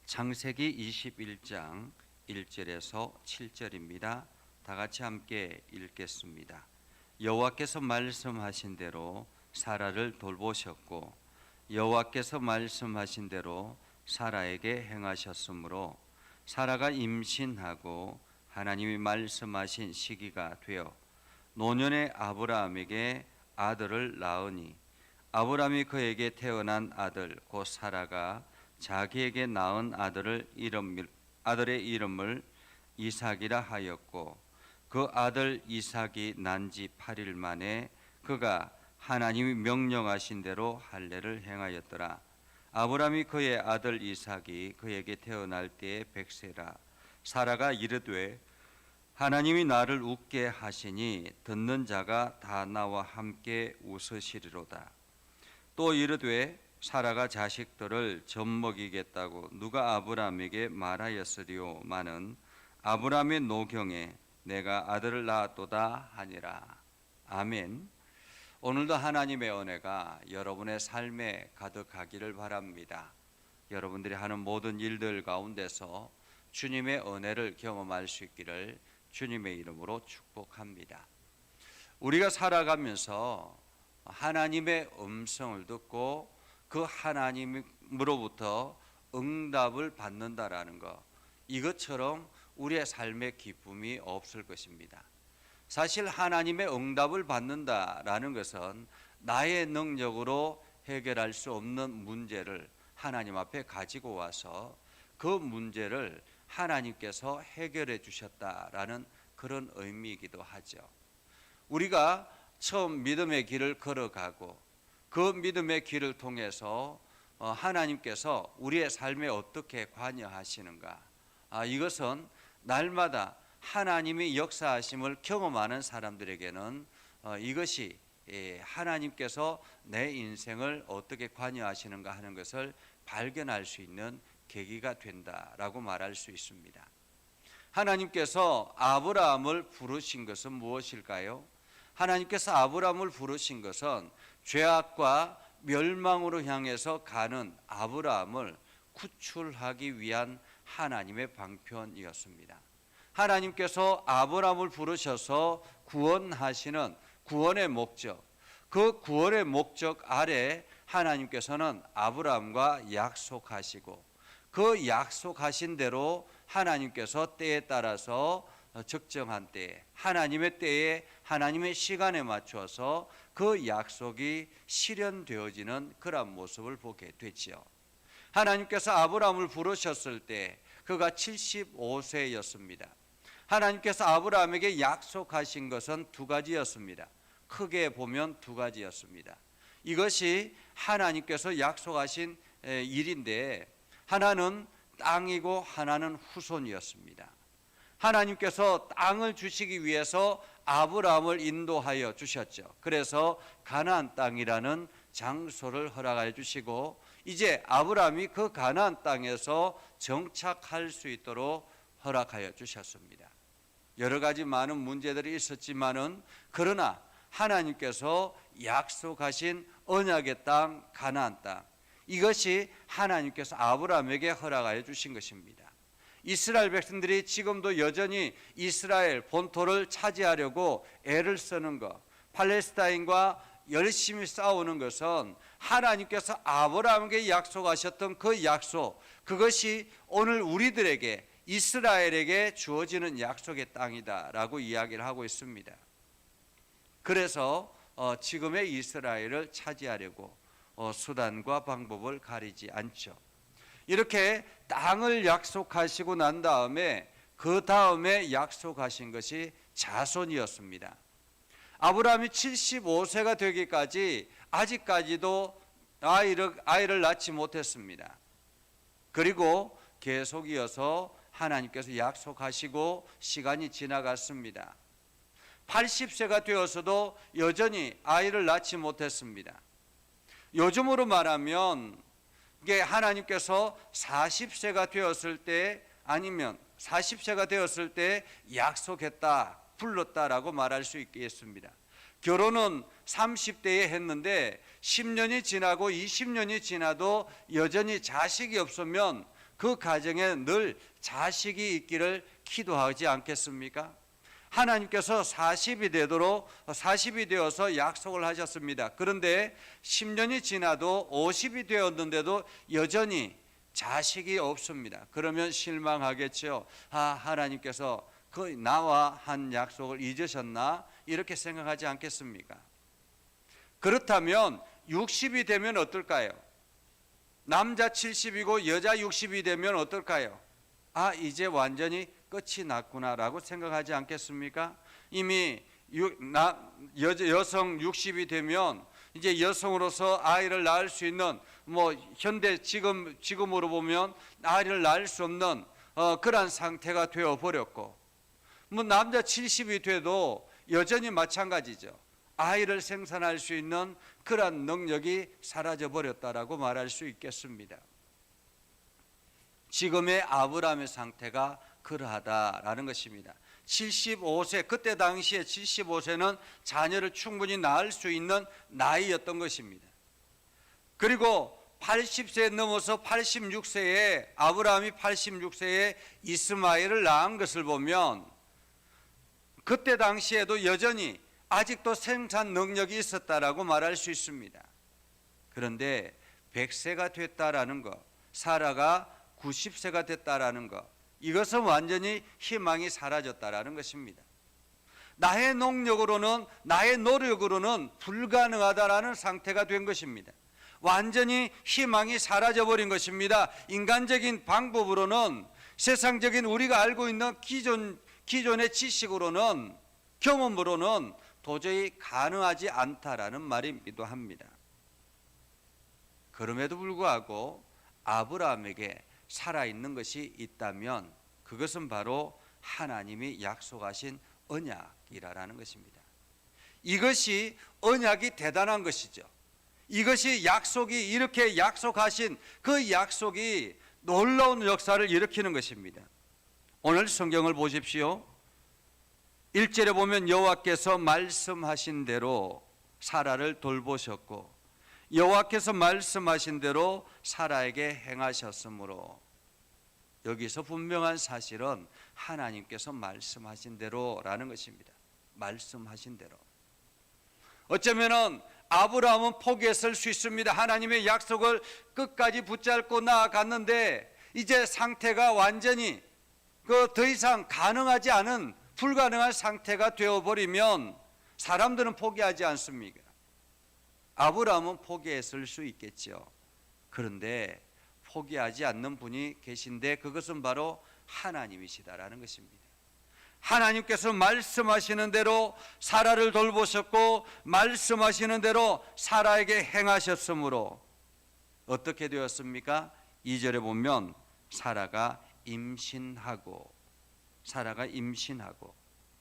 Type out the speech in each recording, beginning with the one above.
창세기 21장 1절에서 7절입니다. 다 같이 함께 읽겠습니다. 여호와께서 말씀하신 대로 사라를 돌보셨고 여호와께서 말씀하신 대로 사라에게 행하셨으므로 사라가 임신하고 하나님이 말씀하신 시기가 되어 노년의 아브라함에게 아들을 낳으니 아브라함이 그에게 태어난 아들 곧 사라가 자기에게 낳은 아들의 이름을 이삭이라 하였고 그 아들 이삭이 난 지 8일 만에 그가 하나님이 명령하신 대로 할례를 행하였더라. 아브라함이 그의 아들 이삭이 그에게 태어날 때에 100세라. 사라가 이르되 하나님이 나를 웃게 하시니 듣는 자가 다 나와 함께 웃으시리로다. 또 이르되 사라가 자식들을 젖먹이겠다고 누가 아브라함에게 말하였으리오마는 아브라함의 노경에 내가 아들을 낳았도다 하니라. 아멘. 오늘도 하나님의 은혜가 여러분의 삶에 가득하기를 바랍니다. 여러분들이 하는 모든 일들 가운데서 주님의 은혜를 경험할 수 있기를 주님의 이름으로 축복합니다. 우리가 살아가면서 하나님의 음성을 듣고 그 하나님으로부터 응답을 받는다라는 것, 이것처럼 우리의 삶의 기쁨이 없을 것입니다. 사실 하나님의 응답을 받는다라는 것은 나의 능력으로 해결할 수 없는 문제를 하나님 앞에 가지고 와서 그 문제를 하나님께서 해결해 주셨다라는 그런 의미이기도 하죠. 우리가 처음 믿음의 길을 걸어가고 그 믿음의 길을 통해서 하나님께서 우리의 삶에 어떻게 관여하시는가, 이것은 날마다 하나님이 역사하심을 경험하는 사람들에게는 이것이 하나님께서 내 인생을 어떻게 관여하시는가 하는 것을 발견할 수 있는 계기가 된다라고 말할 수 있습니다. 하나님께서 아브라함을 부르신 것은 무엇일까요? 하나님께서 아브라함을 부르신 것은 죄악과 멸망으로 향해서 가는 아브라함을 구출하기 위한 하나님의 방편이었습니다. 하나님께서 아브라함을 부르셔서 구원하시는 구원의 목적, 그 구원의 목적 아래 하나님께서는 아브라함과 약속하시고 그 약속하신 대로 하나님께서 때에 따라서 적정한 때에 하나님의 때에 하나님의 시간에 맞춰서 그 약속이 실현되어지는 그런 모습을 보게 되지요. 하나님께서 아브라함을 부르셨을 때 그가 75세였습니다. 하나님께서 아브라함에게 약속하신 것은 두 가지였습니다. 크게 보면 두 가지였습니다. 이것이 하나님께서 약속하신 일인데 하나는 땅이고 하나는 후손이었습니다. 하나님께서 땅을 주시기 위해서 아브라함을 인도하여 주셨죠. 그래서 가나안 땅이라는 장소를 허락하여 주시고 이제 아브라함이 그 가나안 땅에서 정착할 수 있도록 허락하여 주셨습니다. 여러 가지 많은 문제들이 있었지만은 그러나 하나님께서 약속하신 언약의 땅 가나안 땅, 이것이 하나님께서 아브라함에게 허락하여 주신 것입니다. 이스라엘 백성들이 지금도 여전히 이스라엘 본토를 차지하려고 애를 쓰는 것, 팔레스타인과 열심히 싸우는 것은 하나님께서 아브라함에게 약속하셨던 그 약속, 그것이 오늘 우리들에게 이스라엘에게 주어지는 약속의 땅이다라고 이야기를 하고 있습니다. 그래서 지금의 이스라엘을 차지하려고 수단과 방법을 가리지 않죠. 이렇게 땅을 약속하시고 난 다음에 그 다음에 약속하신 것이 자손이었습니다. 아브라함이 75세가 되기까지 아직까지도 아이를 낳지 못했습니다. 그리고 계속 이어서 하나님께서 약속하시고 시간이 지나갔습니다. 80세가 되어서도 여전히 아이를 낳지 못했습니다. 요즘으로 말하면 이게 하나님께서 40세가 되었을 때 아니면 40세가 되었을 때 약속했다, 불렀다라고 말할 수 있겠습니다. 결혼은 30대에 했는데 10년이 지나고 20년이 지나도 여전히 자식이 없으면 그 가정에 늘 자식이 있기를 기도하지 않겠습니까? 하나님께서 40이 되어서 약속을 하셨습니다. 그런데 10년이 지나도 50이 되었는데도 여전히 자식이 없습니다. 그러면 실망하겠죠. 하나님께서 그 나와 한 약속을 잊으셨나? 이렇게 생각하지 않겠습니까? 그렇다면 60이 되면 어떨까요? 남자 70이고 여자 60이 되면 어떨까요? 이제 완전히 끝이 났구나라고 생각하지 않겠습니까? 이미 여성 60이 되면 이제 여성으로서 아이를 낳을 수 있는 현대 지금으로 보면 아이를 낳을 수 없는 그러한 상태가 되어 버렸고, 남자 70이 돼도 여전히 마찬가지죠. 아이를 생산할 수 있는 그러한 능력이 사라져 버렸다라고 말할 수 있겠습니다. 지금의 아브라함의 상태가 그러하다라는 것입니다. 75세, 그때 당시에 75세는 자녀를 충분히 낳을 수 있는 나이였던 것입니다. 그리고 80세 넘어서 86세에 아브라함이 86세에 이스마엘을 낳은 것을 보면 그때 당시에도 여전히 아직도 생산 능력이 있었다라고 말할 수 있습니다. 그런데 100세가 됐다라는 것, 사라가 90세가 됐다라는 것, 이것은 완전히 희망이 사라졌다라는 것입니다. 나의 능력으로는, 나의 노력으로는 불가능하다라는 상태가 된 것입니다. 완전히 희망이 사라져버린 것입니다. 인간적인 방법으로는, 세상적인 우리가 알고 있는 기존의 지식으로는, 경험으로는 도저히 가능하지 않다라는 말이기도 합니다. 그럼에도 불구하고 아브라함에게 살아있는 것이 있다면 그것은 바로 하나님이 약속하신 언약이라는 것입니다. 이것이 언약이 대단한 것이죠. 이것이 약속이, 이렇게 약속하신 그 약속이 놀라운 역사를 일으키는 것입니다. 오늘 성경을 보십시오. 1절에 보면 여호와께서 말씀하신 대로 사라를 돌보셨고 여호와께서 말씀하신 대로 사라에게 행하셨으므로, 여기서 분명한 사실은 하나님께서 말씀하신 대로라는 것입니다. 말씀하신 대로. 어쩌면은 아브라함은 포기했을 수 있습니다. 하나님의 약속을 끝까지 붙잡고 나아갔는데 이제 상태가 완전히 더 이상 가능하지 않은 불가능한 상태가 되어버리면 사람들은 포기하지 않습니까? 아브라함은 포기했을 수 있겠죠. 그런데 포기하지 않는 분이 계신데 그것은 바로 하나님이시다라는 것입니다. 하나님께서 말씀하시는 대로 사라를 돌보셨고 말씀하시는 대로 사라에게 행하셨으므로 어떻게 되었습니까? 2절에 보면 사라가 임신하고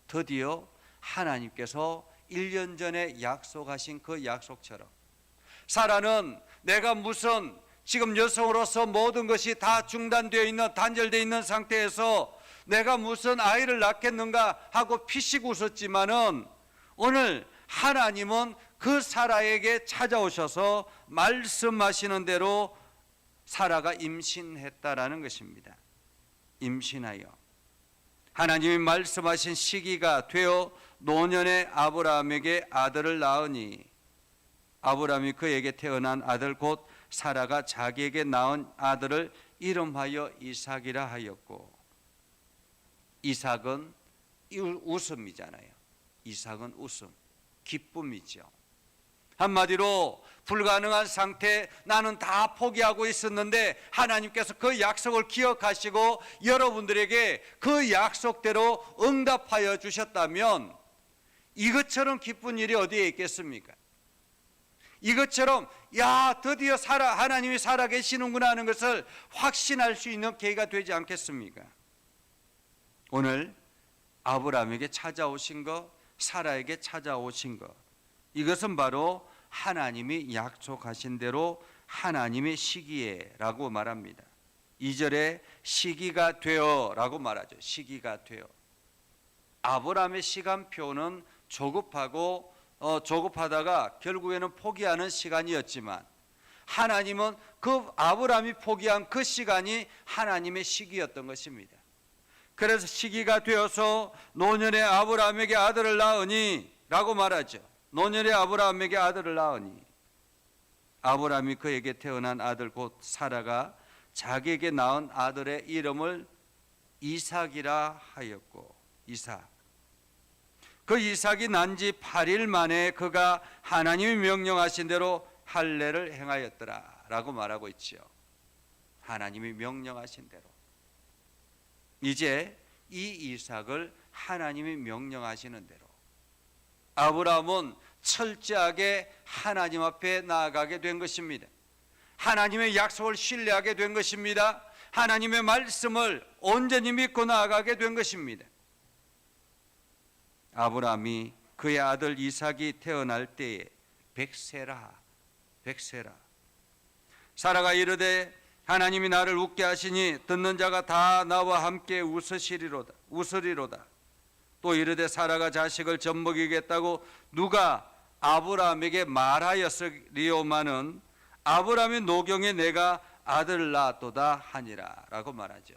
드디어 하나님께서 1년 전에 약속하신 그 약속처럼, 사라는 내가 무슨 지금 여성으로서 모든 것이 다 중단되어 있는, 단절되어 있는 상태에서 내가 무슨 아이를 낳겠는가 하고 피식 웃었지만은 오늘 하나님은 그 사라에게 찾아오셔서 말씀하시는 대로 사라가 임신했다라는 것입니다. 임신하여 하나님이 말씀하신 시기가 되어 노년의 아브라함에게 아들을 낳으니 아브라함이 그에게 태어난 아들 곧 사라가 자기에게 낳은 아들을 이름하여 이삭이라 하였고, 이삭은 웃음이잖아요. 이삭은 웃음, 기쁨이죠. 한마디로 불가능한 상태, 나는 다 포기하고 있었는데 하나님께서 그 약속을 기억하시고 여러분들에게 그 약속대로 응답하여 주셨다면 이것처럼 기쁜 일이 어디에 있겠습니까? 이것처럼 드디어 하나님이 살아계시는구나 하는 것을 확신할 수 있는 계기가 되지 않겠습니까? 오늘 아브라함에게 찾아오신 것, 사라에게 찾아오신 것, 이것은 바로 하나님이 약속하신 대로 하나님의 시기에라고 말합니다. 2절에 시기가 되어라고 말하죠. 시기가 되어. 아브라함의 시간표는 조급하다가 결국에는 포기하는 시간이었지만 하나님은 그 아브라함이 포기한 그 시간이 하나님의 시기였던 것입니다. 그래서 시기가 되어서 노년의 아브라함에게 아들을 낳으니 라고 말하죠. 노년의 아브라함에게 아들을 낳으니, 아브라함이 그에게 태어난 아들 곧 사라가 자기에게 낳은 아들의 이름을 이삭이라 하였고, 이삭. 그 이삭이 난 지 8일 만에 그가 하나님이 명령하신 대로 할례를 행하였더라 라고 말하고 있지요. 하나님이 명령하신 대로. 이제 이 이삭을 하나님이 명령하시는 대로 아브라함은 철저하게 하나님 앞에 나아가게 된 것입니다. 하나님의 약속을 신뢰하게 된 것입니다. 하나님의 말씀을 온전히 믿고 나아가게 된 것입니다. 아브라함이 그의 아들 이삭이 태어날 때에 백세라 사라가 이르되 하나님이 나를 웃게 하시니 듣는 자가 다 나와 함께 웃으리로다. 또 이르되 사라가 자식을 젖먹이겠다고 누가 아브라함에게 말하였으리오마는 아브라함의 노경에 내가 아들을 낳았도다 하니라 라고 말하죠.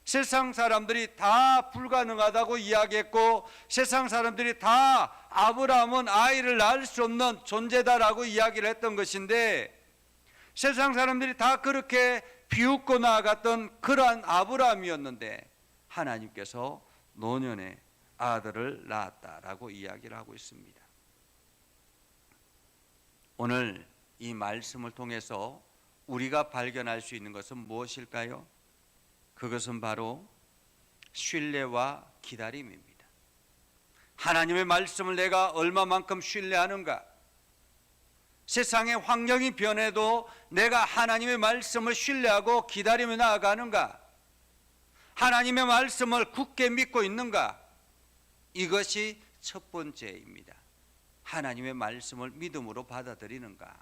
세상 사람들이 다 불가능하다고 이야기했고, 세상 사람들이 다 아브라함은 아이를 낳을 수 없는 존재다라고 이야기를 했던 것인데, 세상 사람들이 다 그렇게 비웃고 나아갔던 그러한 아브라함이었는데 하나님께서 노년에 아들을 낳았다라고 이야기를 하고 있습니다. 오늘 이 말씀을 통해서 우리가 발견할 수 있는 것은 무엇일까요? 그것은 바로 신뢰와 기다림입니다. 하나님의 말씀을 내가 얼마만큼 신뢰하는가? 세상의 환경이 변해도 내가 하나님의 말씀을 신뢰하고 기다리며 나아가는가? 하나님의 말씀을 굳게 믿고 있는가? 이것이 첫 번째입니다. 하나님의 말씀을 믿음으로 받아들이는가?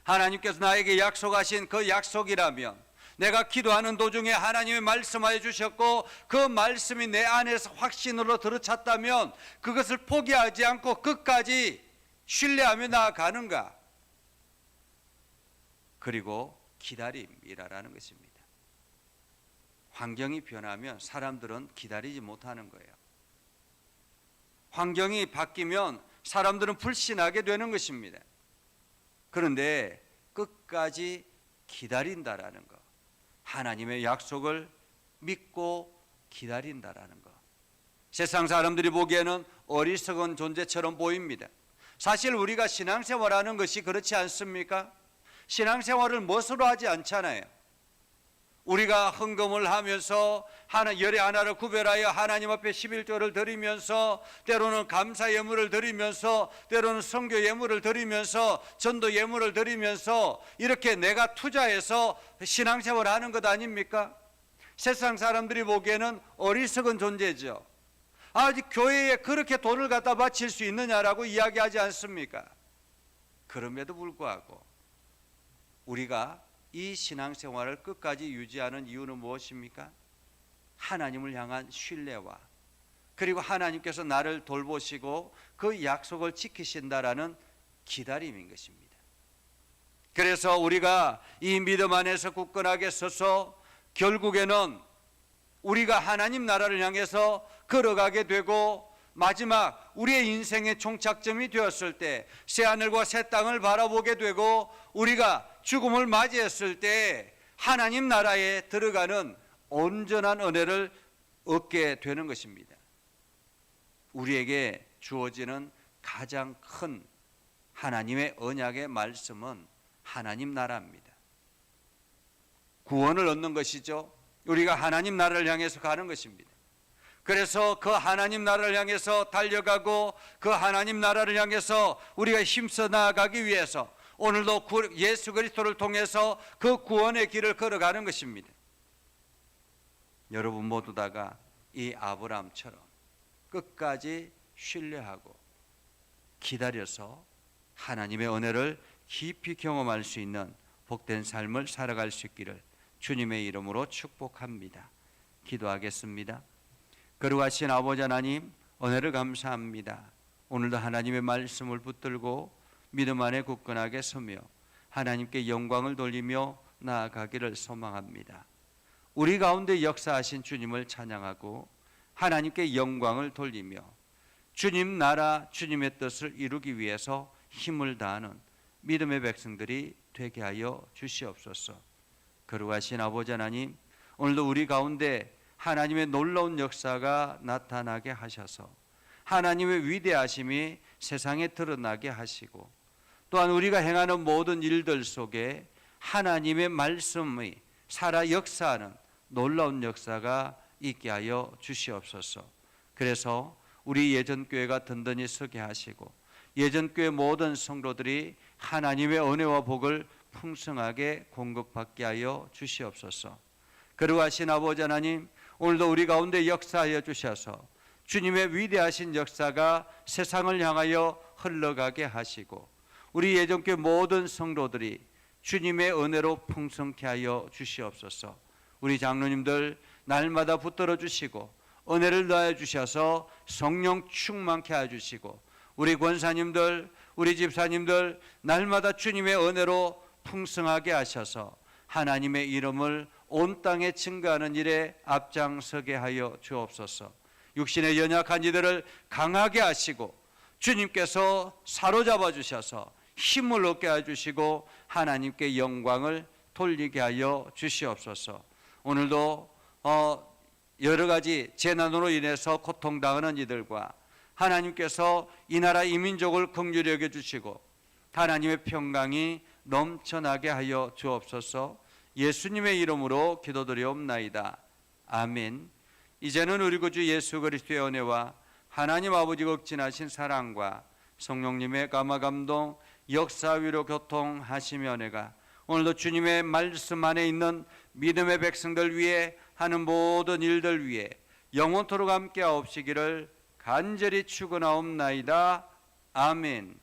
하나님께서 나에게 약속하신 그 약속이라면, 내가 기도하는 도중에 하나님의 말씀하여 주셨고 그 말씀이 내 안에서 확신으로 들어찼다면 그것을 포기하지 않고 끝까지 신뢰하며 나아가는가? 그리고 기다림이라는 것입니다. 환경이 변하면 사람들은 기다리지 못하는 거예요. 환경이 바뀌면 사람들은 불신하게 되는 것입니다. 그런데 끝까지 기다린다라는 것, 하나님의 약속을 믿고 기다린다라는 것, 세상 사람들이 보기에는 어리석은 존재처럼 보입니다. 사실 우리가 신앙생활하는 것이 그렇지 않습니까? 신앙생활을 멋으로 하지 않잖아요. 우리가 헌금을 하면서 열의 하나를 구별하여 하나님 앞에 11조를 드리면서, 때로는 감사 예물을 드리면서, 때로는 선교 예물을 드리면서, 전도 예물을 드리면서 이렇게 내가 투자해서 신앙생활을 하는 것 아닙니까? 세상 사람들이 보기에는 어리석은 존재죠. 아직 교회에 그렇게 돈을 갖다 바칠 수 있느냐라고 이야기하지 않습니까? 그럼에도 불구하고 우리가 이 신앙생활을 끝까지 유지하는 이유는 무엇입니까? 하나님을 향한 신뢰와, 그리고 하나님께서 나를 돌보시고 그 약속을 지키신다라는 기다림인 것입니다. 그래서 우리가 이 믿음 안에서 굳건하게 서서 결국에는 우리가 하나님 나라를 향해서 걸어가게 되고, 마지막 우리의 인생의 종착점이 되었을 때 새하늘과 새 땅을 바라보게 되고, 우리가 죽음을 맞이했을 때 하나님 나라에 들어가는 온전한 은혜를 얻게 되는 것입니다. 우리에게 주어지는 가장 큰 하나님의 언약의 말씀은 하나님 나라입니다. 구원을 얻는 것이죠. 우리가 하나님 나라를 향해서 가는 것입니다. 그래서 그 하나님 나라를 향해서 달려가고 그 하나님 나라를 향해서 우리가 힘써 나아가기 위해서 오늘도 예수 그리스도를 통해서 그 구원의 길을 걸어가는 것입니다. 여러분 모두 다가 이 아브라함처럼 끝까지 신뢰하고 기다려서 하나님의 은혜를 깊이 경험할 수 있는 복된 삶을 살아갈 수 있기를 주님의 이름으로 축복합니다. 기도하겠습니다. 거룩하신 아버지 하나님, 은혜를 감사합니다. 오늘도 하나님의 말씀을 붙들고 믿음 안에 굳건하게 서며 하나님께 영광을 돌리며 나아가기를 소망합니다. 우리 가운데 역사하신 주님을 찬양하고 하나님께 영광을 돌리며 주님 나라 주님의 뜻을 이루기 위해서 힘을 다하는 믿음의 백성들이 되게 하여 주시옵소서. 거룩하신 아버지 하나님, 오늘도 우리 가운데 하나님의 놀라운 역사가 나타나게 하셔서 하나님의 위대하심이 세상에 드러나게 하시고, 또한 우리가 행하는 모든 일들 속에 하나님의 말씀이 살아 역사하는 놀라운 역사가 있게 하여 주시옵소서. 그래서 우리 예전교회가 든든히 서게 하시고 예전교회 모든 성도들이 하나님의 은혜와 복을 풍성하게 공급받게 하여 주시옵소서. 거룩하신 아버지 하나님, 오늘도 우리 가운데 역사하여 주셔서 주님의 위대하신 역사가 세상을 향하여 흘러가게 하시고 우리 예전교회 모든 성도들이 주님의 은혜로 풍성케 하여 주시옵소서. 우리 장로님들 날마다 붙들어 주시고 은혜를 더하여 주셔서 성령 충만케 하여 주시고 우리 권사님들, 우리 집사님들 날마다 주님의 은혜로 풍성하게 하셔서 하나님의 이름을 온 땅에 증거하는 일에 앞장서게 하여 주옵소서. 육신의 연약한 이들을 강하게 하시고 주님께서 사로잡아 주셔서 힘을 얻게 해주시고 하나님께 영광을 돌리게 하여 주시옵소서. 오늘도 여러 가지 재난으로 인해서 고통당하는 이들과 하나님께서 이 나라 이 민족을 긍휼히 여겨주시고 하나님의 평강이 넘쳐나게 하여 주옵소서. 예수님의 이름으로 기도드리옵나이다. 아멘. 이제는 우리 구주 예수 그리스도의 은혜와 하나님 아버지 극진하신 사랑과 성령님의 감화감동 역사 위로 교통하시며 은혜가 오늘도 주님의 말씀 안에 있는 믿음의 백성들 위해 하는 모든 일들 위해 영원토록 함께 하옵시기를 간절히 축원하옵나이다. 아멘.